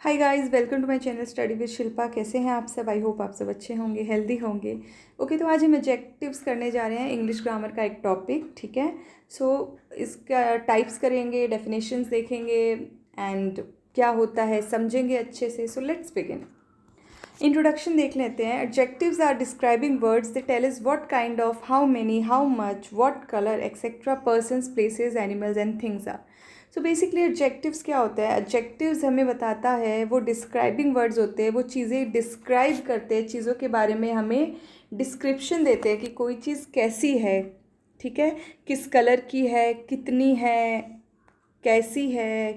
Hi guys, welcome to my channel study with Shilpa. कैसे हैं आप सब? आई होप आप सब अच्छे होंगे, हेल्दी होंगे। ओके, तो आज हम एडजेक्टिव्स करने जा रहे हैं, इंग्लिश ग्रामर का एक टॉपिक। ठीक है, सो इसका टाइप्स करेंगे, डेफिनेशंस देखेंगे एंड क्या होता है समझेंगे अच्छे से। So let's begin. इंट्रोडक्शन देख लेते हैं। Adjectives are describing words they tell us what kind of, how many, how much, what colour etcetera persons, places, animals and things are. So basically adjectives क्या होता है? एडजेक्टिव्स हमें बताता है, वो डिस्क्राइबिंग वर्ड्स होते हैं, वो चीज़ें डिस्क्राइब करते हैं, चीज़ों के बारे में हमें डिस्क्रिप्शन देते हैं कि कोई चीज़ कैसी है। ठीक है, किस कलर की है, कितनी है, कैसी है।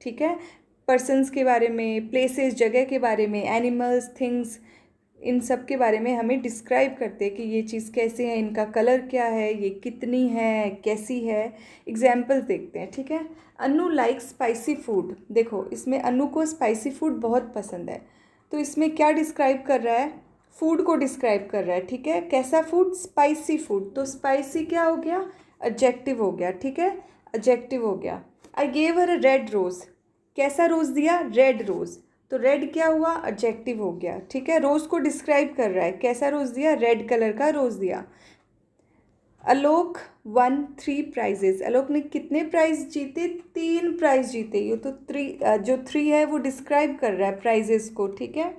ठीक है, पर्सन्स के बारे में, प्लेसेस, जगह के बारे में, एनिमल्स, थिंग्स, इन सब के बारे में हमें डिस्क्राइब करते हैं कि ये चीज़ कैसे है, इनका कलर क्या है, ये कितनी है, कैसी है। एग्जाम्पल्स देखते हैं। ठीक है, अनु लाइक स्पाइसी फूड। देखो, इसमें अनु को स्पाइसी फूड बहुत पसंद है, तो इसमें क्या डिस्क्राइब कर रहा है? फूड को डिस्क्राइब कर रहा है। ठीक है, कैसा फूड? Spicy food. तो स्पाइसी क्या हो गया? एडजेक्टिव हो गया। ठीक है, एडजेक्टिव हो गया। I gave her a red rose. कैसा रोज़ दिया? Red rose. तो रेड क्या हुआ? एडजेक्टिव हो गया। ठीक है, रोज़ को डिस्क्राइब कर रहा है। कैसा रोज़ दिया? रेड कलर का रोज़ दिया। आलोक वन 3 प्राइजेस। आलोक ने कितने प्राइज जीते? 3 प्राइज जीते। ये तो जो 3 है वो डिस्क्राइब कर रहा है प्राइजेस को। ठीक है,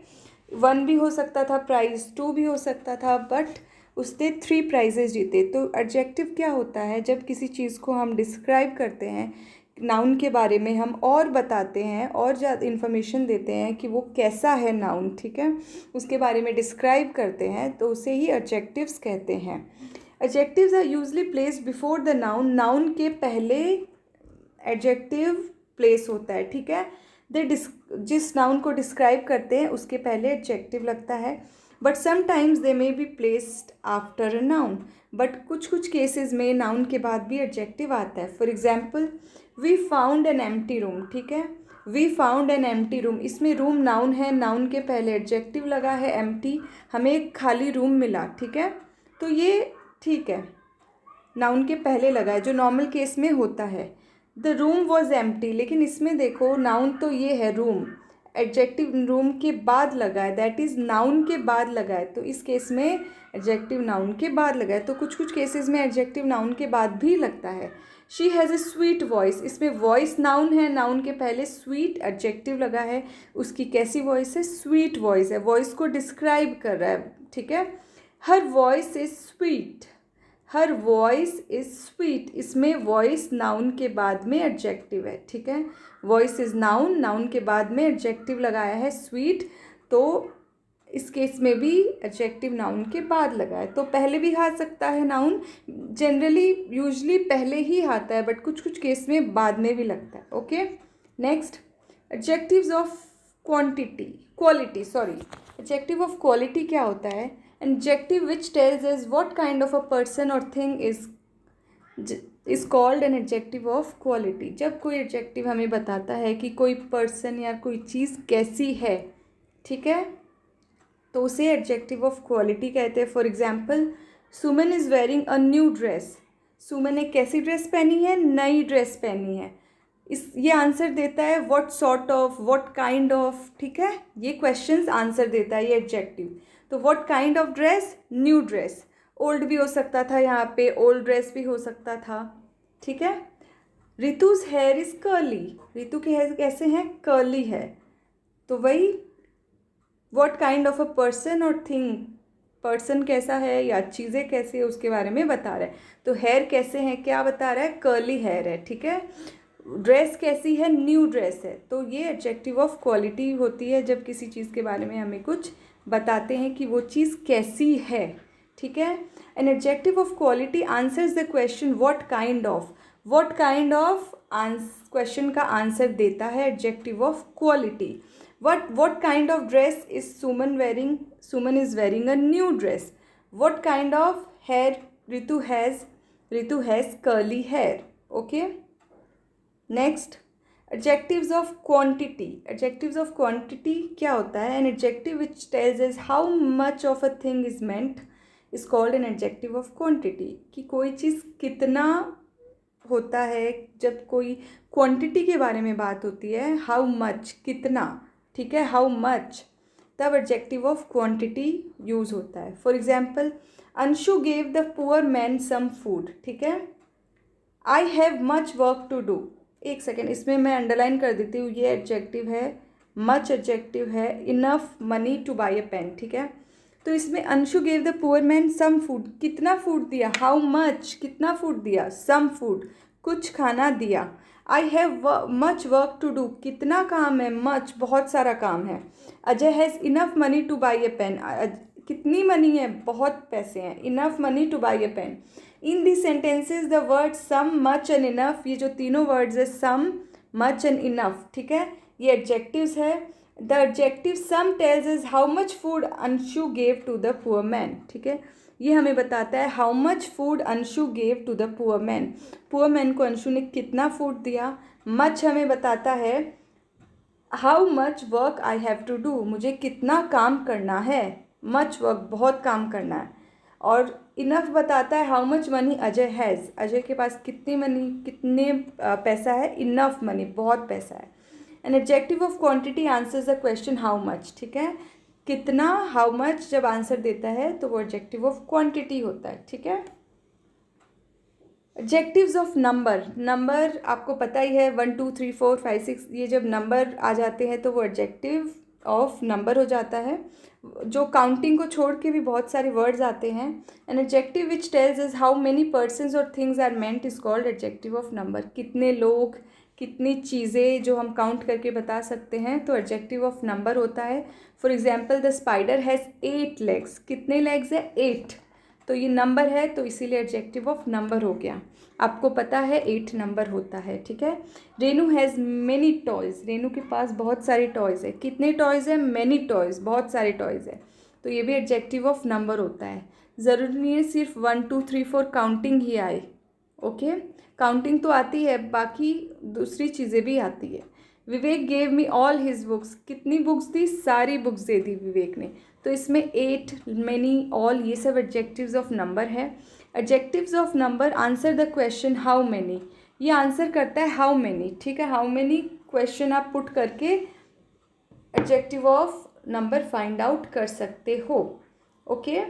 1 भी हो सकता था प्राइज, 2 भी हो सकता था, बट उसने 3 प्राइजेस जीते। तो एडजेक्टिव क्या होता है? जब किसी चीज़ को हम डिस्क्राइब करते हैं, नाउन के बारे में हम और बताते हैं और ज़्यादा इन्फॉर्मेशन देते हैं कि वो कैसा है नाउन। ठीक है, उसके बारे में डिस्क्राइब करते हैं, तो उसे ही एडजेक्टिव्स कहते हैं। Adjectives are usually placed before the noun. Noun के पहले एडजेक्टिव प्लेस होता है। ठीक है, जिस नाउन को डिस्क्राइब करते हैं उसके पहले एडजेक्टिव लगता है। But sometimes they may be placed after a noun. But कुछ कुछ केसेस में नाउन के बाद भी एडजेक्टिव आता है। For example, we found an empty room. ठीक है, we found an empty room, इसमें रूम नाउन है, नाउन के पहले एडजेक्टिव लगा है एम्प्टी, हमें एक खाली रूम मिला। ठीक है, तो ये ठीक है, नाउन के पहले लगा है, जो नॉर्मल केस में होता है। द रूम वॉज एम्प्टी, लेकिन इसमें देखो नाउन तो ये है रूम, एडजेक्टिव रूम के बाद लगा है, दैट इज़ नाउन के बाद लगा है, तो इस केस में एडजेक्टिव नाउन के बाद लगा है। तो कुछ कुछ केसेस में एडजेक्टिव नाउन के बाद भी लगता है। She has a sweet voice, इसमें वॉइस नाउन है, नाउन के पहले स्वीट एडजेक्टिव लगा है। उसकी कैसी वॉइस है? स्वीट वॉइस है, वॉइस को डिस्क्राइब कर रहा है। ठीक है, her voice is sweet, her voice is sweet, इसमें वॉइस नाउन के बाद में एडजेक्टिव है। ठीक है, वॉइस इज नाउन, नाउन के बाद में एडजेक्टिव लगाया है स्वीट, तो इस केस में भी एडजेक्टिव नाउन के बाद लगा है। तो पहले भी आ सकता है नाउन, जनरली यूजली पहले ही आता है, बट कुछ कुछ केस में बाद में भी लगता है। Okay, next, adjectives of quantity, quality, sorry, adjective of quality क्या होता है? Adjective which tells us what kind of a person or thing is called an adjective of quality. जब कोई एडजेक्टिव हमें बताता है कि कोई पर्सन या कोई चीज़ कैसी है, ठीक है, तो उसे एडजेक्टिव ऑफ क्वालिटी कहते हैं। For example, Suman is wearing a new dress. Suman ने कैसी ड्रेस पहनी है? नई ड्रेस पहनी है। ये आंसर देता है what sort of, what kind of. ठीक है, ये क्वेश्चंस आंसर देता है ये एडजेक्टिव। तो what kind of dress? New dress. Old भी हो सकता था, यहाँ पे ओल्ड ड्रेस भी हो सकता था। ठीक है, Ritu's here is curly, Ritu के हेयर कैसे हैं? कर्ली है। तो वही what kind of a person or thing, person कैसा है या चीज़ें कैसी है उसके बारे में बता रहा है। तो हेयर कैसे हैं, क्या बता रहा है? कर्ली हेयर है। ठीक है, ड्रेस कैसी है? न्यू ड्रेस है। तो ये एडजेक्टिव ऑफ क्वालिटी होती है, जब किसी चीज़ के बारे में हमें कुछ बताते हैं कि वो चीज़ कैसी है। ठीक है, an adjective of quality answers the question what kind of, what kind of question का आंसर देता है adjective of quality. What kind of dress is Suman wearing? Suman is wearing a new dress. What kind of hair Ritu has? Ritu has curly hair. Okay. Next, adjectives of quantity. Adjectives of quantity क्या होता है? An adjective which tells us how much of a thing is meant is called an adjective of quantity. कि कोई चीज़ कितना होता है, जब कोई क्वांटिटी के बारे में बात होती है, हाउ मच, कितना, ठीक है, हाउ मच तब एडजेक्टिव ऑफ क्वांटिटी यूज़ होता है। For example, Anshu gave the poor man some food, ठीक है। I have much work to do, एक सेकेंड, इसमें मैं अंडरलाइन कर देती हूँ, ये एडजेक्टिव है, मच एडजेक्टिव है, enough money to buy a pen, ठीक है। तो इसमें Anshu gave the poor man some food, कितना फूड दिया, हाउ मच कितना फूड दिया, सम फूड कुछ खाना दिया। I have much work to do, कितना काम है, मच बहुत सारा काम है। Ajay has enough money to buy a pen, कितनी मनी है, बहुत पैसे हैं, enough money to buy a pen. In the sentences the word some much and enough, ये जो तीनों वर्ड्स है सम मच एंड इनफ, ठीक है, ये एडजेक्टिव्स है। The adjective some tells is how much food Anshu gave to the poor man, ठीक है, ये हमें बताता है how much food Anshu gave to the poor man को अंशु ने कितना फूड दिया। मच हमें बताता है how much work I have to do, मुझे कितना काम करना है, मच वर्क बहुत काम करना है। और इनफ बताता है how much money Ajay has, Ajay के पास कितनी मनी, कितने पैसा है, इनफ मनी बहुत पैसा है। An adjective of quantity answers the question how much, ठीक है, कितना, हाउ मच जब आंसर देता है तो वो एडजेक्टिव ऑफ क्वांटिटी होता है, ठीक है। एडजेक्टिव्स ऑफ नंबर आपको पता ही है, 1 2 3 4 5 6, ये जब नंबर आ जाते हैं तो वो एडजेक्टिव ऑफ नंबर हो जाता है। जो काउंटिंग को छोड़ के भी बहुत सारे वर्ड्स आते हैं। An adjective which tells is how many persons or things are meant is called adjective of number, कितने लोग, कितनी चीज़ें जो हम काउंट करके बता सकते हैं तो एडजेक्टिव ऑफ नंबर होता है। For example, the spider has 8 legs, कितने लेग्स है, 8, तो ये नंबर है तो इसीलिए एडजेक्टिव ऑफ नंबर हो गया। आपको पता है 8 नंबर होता है, ठीक है। Renu has many toys, Renu के पास बहुत सारे टॉयज़ है, कितने टॉयज़ है, मैनी टॉयज़, बहुत सारे टॉयज़ है, तो ये भी एडजेक्टिव ऑफ नंबर होता है। ज़रूरी नहीं है सिर्फ 1 2 3 4 काउंटिंग ही आए, ओके, काउंटिंग तो आती है, बाकी दूसरी चीज़ें भी आती है। Vivek gave me all his books, कितनी बुक्स दी, सारी बुक्स दे दी विवेक ने, तो इसमें 8 मैनी ऑल ये सब एडजेक्टिव्स ऑफ नंबर है। Adjectives of number answer the question how many, ये आंसर करता है हाउ मैनी, ठीक है, हाउ मैनी क्वेश्चन आप पुट करके adjective of number find out कर सकते हो, okay.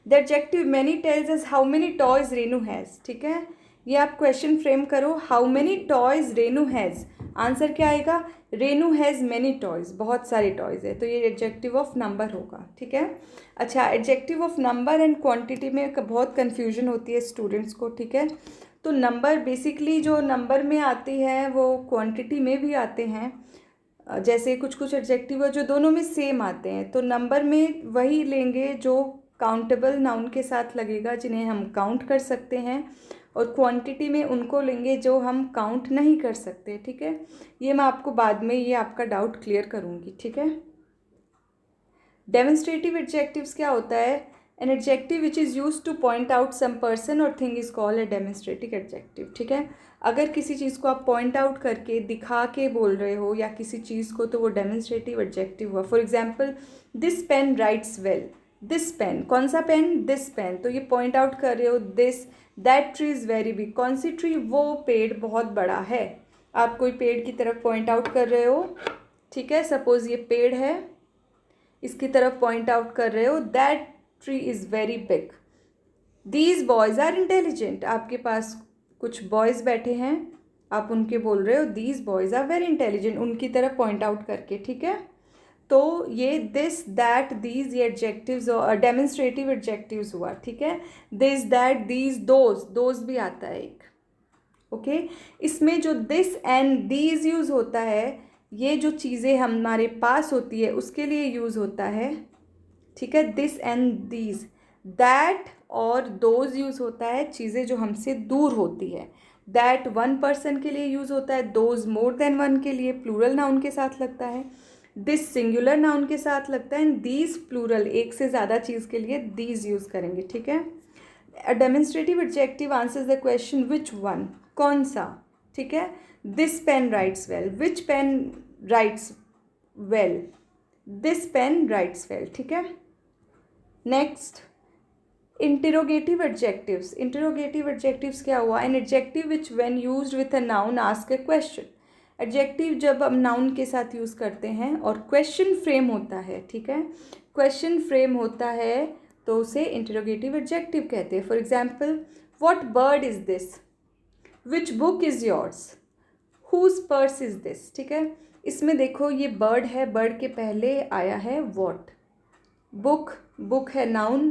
The adjective many tells us how many toys Renu has, ठीक है, ये आप क्वेश्चन फ्रेम करो, how many toys Renu has, answer क्या आएगा, रेनू हैज़ मैनी टॉयज़, बहुत सारे टॉयज़ है, तो ये एडजेक्टिव ऑफ नंबर होगा, ठीक है। अच्छा, adjective of number and quantity में बहुत कन्फ्यूजन होती है स्टूडेंट्स को, ठीक है। तो नंबर बेसिकली जो नंबर में आती है वो क्वांटिटी में भी आते हैं, जैसे कुछ कुछ एडजेक्टिव है जो दोनों में सेम आते हैं, तो नंबर में वही लेंगे जो काउंटेबल नाउन के साथ लगेगा, जिन्हें हम काउंट कर सकते हैं, और क्वांटिटी में उनको लेंगे जो हम काउंट नहीं कर सकते, ठीक है। ये मैं आपको बाद में ये आपका डाउट क्लियर करूँगी, ठीक है। डेमोन्स्ट्रेटिव एडजेक्टिव्स क्या होता है, an adjective which is use to point out some person or thing is called a demonstrative adjective, ठीक है। अगर किसी चीज़ को आप पॉइंट आउट करके दिखा के बोल रहे हो या किसी चीज़ को, तो वो डेमोन्स्ट्रेटिव एडजेक्टिव हुआ। For example, this pen writes well, this pen, कौन सा पेन, दिस पेन, तो ये पॉइंट आउट कर रहे हो, this, that tree is very big, कौन सी ट्री, वो पेड़ बहुत बड़ा है, आप कोई पेड़ की तरफ पॉइंट आउट कर रहे हो, ठीक है, सपोज ये पेड़ है, इसकी तरफ पॉइंट आउट कर रहे हो, that tree is very big. These boys are intelligent, आपके पास कुछ बॉयज़ बैठे हैं, आप उनके बोल रहे हो these boys are very intelligent, उनकी तरफ पॉइंट आउट करके, ठीक है। तो ये दिस, दैट, दीज, ये एडजेक्टिव्स और डेमोन्स्ट्रेटिव एडजेक्टिव्स हुआ, ठीक है। दिस, दैट, दीज, दोज भी आता है एक, ओके। इसमें जो दिस एंड दीज यूज़ होता है, ये जो चीज़ें हमारे पास होती है उसके लिए यूज़ होता है, ठीक है, दिस एंड दीज। दैट और दोज यूज़ होता है चीज़ें जो हमसे दूर होती है। दैट 1 पर्सन के लिए यूज़ होता है, दोज मोर देन 1 के लिए, प्लूरल नाउन के साथ लगता है। दिस सिंगुलर नाउन के साथ लगता है, एंड दीज प्लूरल, एक से ज़्यादा चीज़ के लिए दीज यूज़ करेंगे, ठीक है। A demonstrative adjective answers the question which one, कौन सा, ठीक है। This pen writes well, which pen writes well, this pen writes well, ठीक है। Next, interrogative adjectives. Interrogative adjectives क्या हुआ, an adjective which when used with a noun ask a question, adjective जब हम नाउन के साथ यूज़ करते हैं और क्वेश्चन फ्रेम होता है, ठीक है, क्वेश्चन फ्रेम होता है तो उसे इंटरोगेटिव एडजेक्टिव कहते हैं. For example, what bird is this, which book is yours, whose purse is this. ठीक है, इसमें देखो ये बर्ड है, बर्ड के पहले आया है व्हाट. बुक, बुक है नाउन,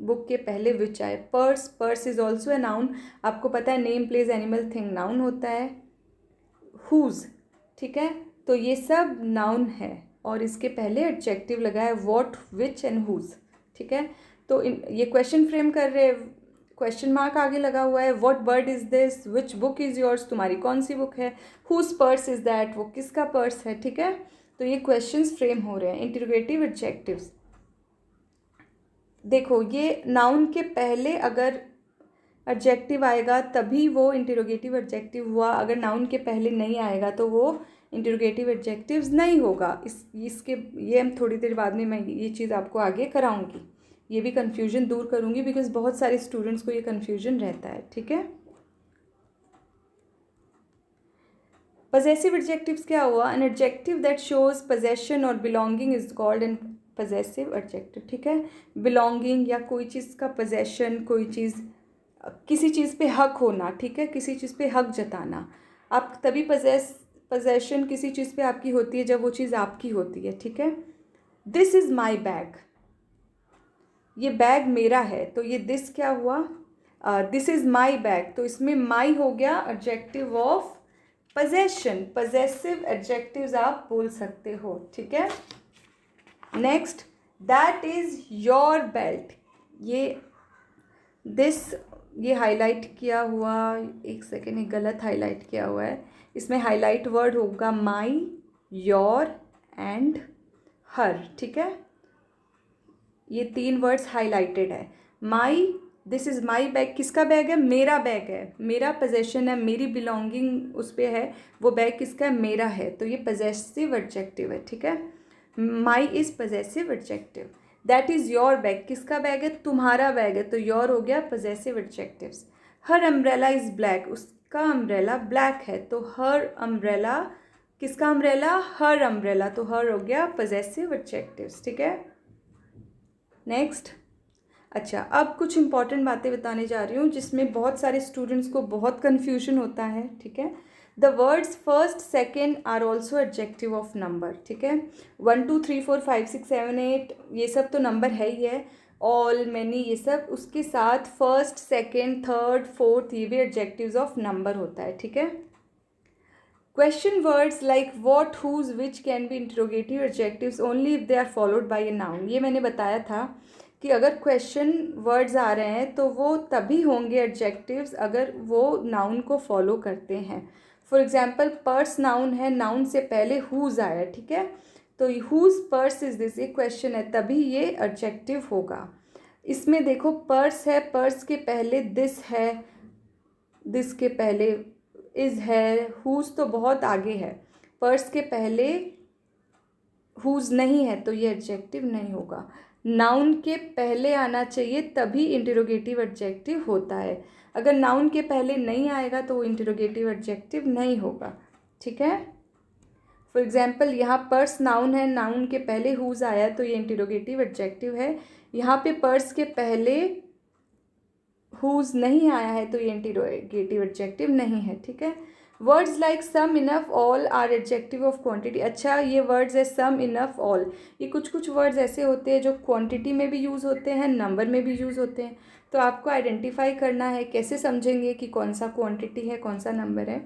बुक के पहले विच आए. Purse, purse is also a noun. आपको पता है name place animal thing noun होता है. हुज, ठीक है, तो ये सब नाउन है और इसके पहले एडजेक्टिव लगा है व्हाट, विच एंड हुज. ठीक है, तो ये क्वेश्चन फ्रेम कर रहे, क्वेश्चन मार्क आगे लगा हुआ है. What bird is this, which book is yours, तुम्हारी कौन सी बुक है. हुज पर्स इज़ दैट, वो किसका पर्स है. ठीक है, तो ये क्वेश्चंस फ्रेम हो रहे हैं, इंटरोगेटिव एडजेक्टिव्स. देखो ये नाउन के पहले अगर एडजेक्टिव आएगा तभी वो इंटरोगेटिव एडजेक्टिव हुआ. अगर नाउन के पहले नहीं आएगा तो वो इंटरोगेटिव एडजेक्टिव्स नहीं होगा. इसके ये हम थोड़ी देर बाद में मैं ये चीज़ आपको आगे कराऊंगी. ये भी कन्फ्यूजन दूर करूंगी बिकॉज बहुत सारे स्टूडेंट्स को ये कन्फ्यूजन रहता है. ठीक है, पजेसिव एडजेक्टिव्स क्या हुआ. An adjective that shows possession or belonging is called an possessive adjective. ठीक है, बिलोंगिंग या कोई चीज़ का पोजेशन, कोई चीज़, किसी चीज़ पे हक होना. ठीक है, किसी चीज़ पे हक जताना. आप तभी पोजेशन किसी चीज़ पे आपकी होती है जब वो चीज़ आपकी होती है. ठीक है, दिस इज़ माई बैग, ये बैग मेरा है, तो ये दिस क्या हुआ, दिस इज़ माई बैग, तो इसमें माई हो गया adjective of possession. Possessive adjectives आप बोल सकते हो. ठीक है, next, that is your belt. ये दिस, ये हाईलाइट किया हुआ, एक सेकेंड, ये गलत हाईलाइट किया हुआ है. इसमें हाईलाइट वर्ड होगा माई, योर एंड हर. ठीक है, ये तीन वर्ड्स हाईलाइटेड है. माई, दिस इज़ माई बैग, किसका बैग है, मेरा बैग है, मेरा पोजेशन है, मेरी बिलोंगिंग उस पर है, वो बैग किसका है, मेरा है, तो ये पजेसिव एडजेक्टिव है. ठीक है, my is possessive adjective. That is your bag, किसका बैग है, तुम्हारा बैग है, तो योर हो गया possessive adjectives. Her umbrella is black, उसका अम्ब्रेला ब्लैक है, तो हर अम्ब्रेला, किसका अम्ब्रेला, हर अम्ब्रेला, तो हर हो गया पजेसिव एडजेक्टिव्स. ठीक है, नेक्स्ट. अच्छा, अब कुछ इंपॉर्टेंट बातें बताने जा रही हूँ जिसमें बहुत सारे स्टूडेंट्स को बहुत कन्फ्यूजन होता है. ठीक है, the words first second are also adjective of number. ठीक है, 1 2 3 4 5 6 7 8 ये सब तो नंबर है ही है. ऑल, मैनी, ये सब, उसके साथ फर्स्ट, सेकेंड, थर्ड, फोर्थ, ये भी एडजेक्टिव्स ऑफ नंबर होता है. ठीक है, question words like what, whose, which can be interrogative adjectives only if they are followed by a noun. ये मैंने बताया था कि अगर क्वेश्चन वर्ड्स आ रहे हैं तो वो तभी होंगे एडजेक्टिव्स अगर वो नाउन को फॉलो करते हैं. फॉर एग्जाम्पल, पर्स नाउन है, नाउन से पहले हुज आया. ठीक है, तो हुज पर्स इज दिस, ये क्वेश्चन है, तभी ये एडजेक्टिव होगा. इसमें देखो पर्स है, पर्स के पहले दिस है, दिस के पहले इज़ है, हुज तो बहुत आगे है, पर्स के पहले हुज नहीं है, तो ये एडजेक्टिव नहीं होगा. नाउन के पहले आना चाहिए तभी इंटरोगेटिव एडजेक्टिव होता है. अगर नाउन के पहले नहीं आएगा तो वो इंटरोगेटिव एडजेक्टिव नहीं होगा. ठीक है, फॉर एग्जाम्पल यहाँ पर्स नाउन है, नाउन के पहले हुज आया तो ये इंटरोगेटिव एडजेक्टिव है. यहाँ पे पर्स के पहले हुज नहीं आया है तो ये इंटरोगेटिव एडजेक्टिव नहीं है. ठीक है, words like some, enough, all are adjective of quantity. अच्छा, ये वर्ड्स है सम, इनफ, ऑल, ये कुछ कुछ वर्ड्स ऐसे होते हैं जो क्वांटिटी में भी यूज़ होते हैं, नंबर में भी यूज़ होते हैं. तो आपको आइडेंटिफाई करना है. कैसे समझेंगे कि कौन सा क्वांटिटी है, कौन सा नंबर है,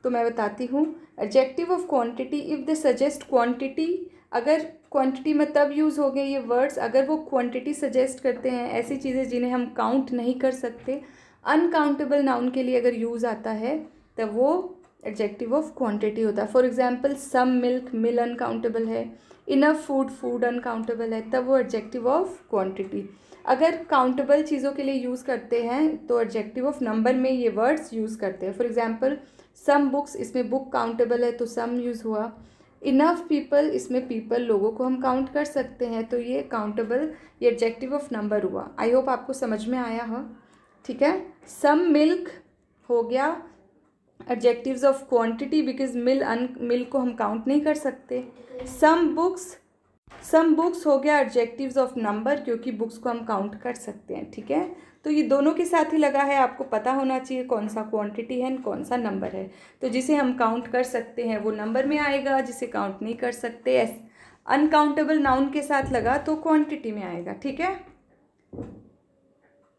तो मैं बताती हूँ. Adjective of quantity if they suggest quantity, अगर क्वांटिटी में तब यूज़ हो गए ये वर्ड्स अगर वो क्वांटिटी सजेस्ट करते हैं, ऐसी चीज़ें जिन्हें हम काउंट नहीं कर सकते. अनकाउंटेबल नाउन के लिए अगर यूज़ आता है तब वो एडजेक्टिव ऑफ क्वांटिटी होता है. For example, some milk, milk uncountable है. इनफ फूड, फूड अनकाउंटेबल है, तब वो एडजेक्टिव ऑफ क्वांटिटी. अगर काउंटेबल चीज़ों के लिए यूज़ करते हैं तो एडजेक्टिव ऑफ नंबर में ये वर्ड्स यूज़ करते हैं. फॉर एग्जांपल, सम बुक्स, इसमें बुक काउंटेबल है तो सम यूज़ हुआ. इनफ पीपल, इसमें पीपल, लोगों को हम काउंट कर सकते हैं तो ये काउंटेबल, ये एडजेक्टिव ऑफ नंबर हुआ. आई होप आपको समझ में आया हो. ठीक है, सम मिल्क हो गया एडजेक्टिव्स ऑफ क्वांटिटी बिकॉज मिल को हम काउंट नहीं कर सकते। सम बुक्स हो गया एडजेक्टिव्स ऑफ नंबर, क्योंकि बुक्स को हम काउंट कर सकते हैं, ठीक है। तो ये दोनों के साथ ही लगा है, आपको पता होना चाहिए कौन सा क्वांटिटी है कौन सा नंबर है। तो जिसे हम काउंट कर सकते हैं वो नंबर में आएगा, जिसे काउंट नहीं कर सकते अनकाउंटेबल नाउन के साथ लगा तो क्वांटिटी में आएगा, ठीक है।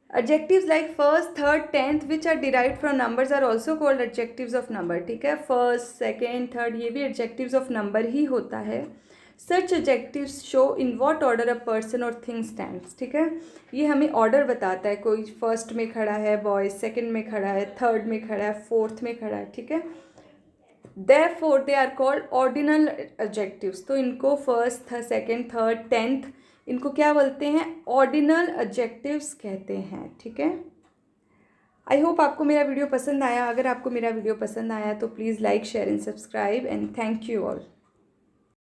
adjectives like first, third, tenth which are derived from numbers are also called adjectives of number, ठीक है। first, second, third ये भी adjectives of number ही होता है। such adjectives show in what order a person or thing stands, ठीक है। ये हमें ऑर्डर बताता है, कोई फर्स्ट में खड़ा है बॉय, सेकंड में खड़ा है, थर्ड में खड़ा है, फोर्थ में खड़ा है, ठीक है। therefore they are called ordinal adjectives, तो इनको फर्स्ट, सेकंड, थर्ड, टेंथ इनको क्या बोलते हैं, ऑर्डिनल एडजेक्टिव्स कहते हैं, ठीक है। आई होप आपको मेरा वीडियो पसंद आया। अगर आपको मेरा वीडियो पसंद आया तो please like, share and subscribe and thank you all.